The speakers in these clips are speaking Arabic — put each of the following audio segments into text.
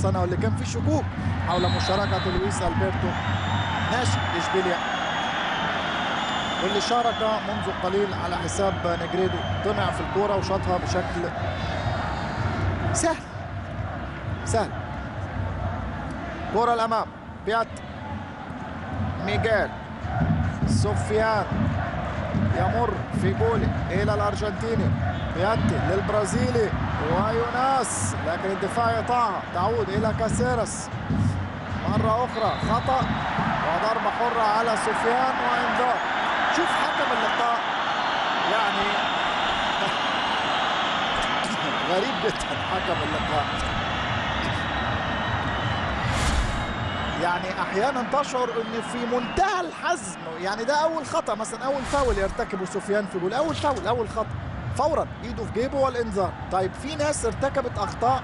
سنة واللي كان في شكوك حول مشاركة لويس ألبرتو ناشئ إشبيليا، واللي شارك منذ قليل على حساب نجريدو. طمع في الكورة وشاطها بشكل سهل. كرة الأمام، بيات ميغيل سفيان يمر في جولي إلى الأرجنتيني، بياتي للبرازيلي ويوناس، لكن الدفاع يقطعها، تعود إلى كاسيرس مرة أخرى، خطأ وضربة حرة على سفيان وإنذار. شوف حكم اللقاء يعني غريب جدا حكم اللقاء، يعني احيانا تشعر ان في منتهى الحزم، يعني ده اول خطا مثلا، اول فاول يرتكبه سفيان في جول، اول فاول، اول خطا فورا ايده في جيبه والانذار. طيب في ناس ارتكبت اخطاء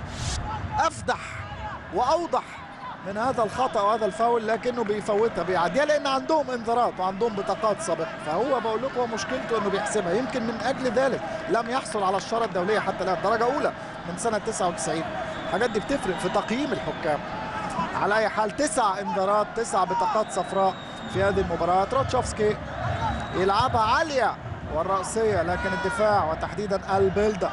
افدح واوضح من هذا الخطا وهذا الفاول، لكنه بيفوتها بيعديها لان عندهم انذارات وعندهم بطاقات سابقه. فهو بقول لكم هو مشكلته انه بيحسبها، يمكن من اجل ذلك لم يحصل على الشاره الدوليه حتى الان، درجه اولى من سنه 99. الحاجات دي بتفرق في تقييم الحكام. على اي حال 9 انذارات، 9 بطاقات صفراء في هذه المباراه. تروتشوفسكي يلعبها عاليه والرأسيه، لكن الدفاع وتحديدا البيلدا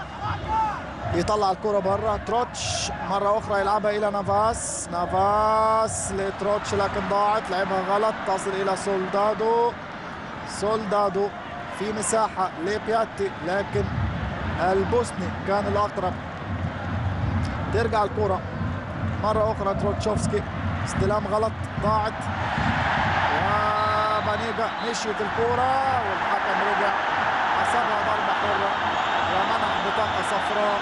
يطلع الكرة بره. تروتش مرة أخرى يلعبها إلى نافاس لتروتش، لكن ضاعت، لعبها غلط، تصل إلى سولدادو في مساحة لبياتي، لكن البوسني كان الأقرب. ترجع الكرة مرة أخرى تروتشوفسكي، استلام غلط، ضاعت، وبانيجا مشيت الكرة والحكم رجع حسبها ضربة حرة ومنح بطاقة صفراء،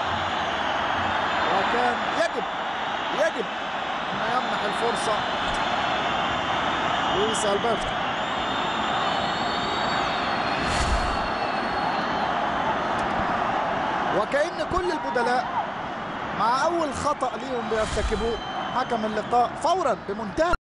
وكان يجب انه يمنح الفرصة لويس ألبرتو. وكأن كل البدلاء مع أول خطأ ليهم بيرتكبوه حكم اللقاء فورا بمنتهى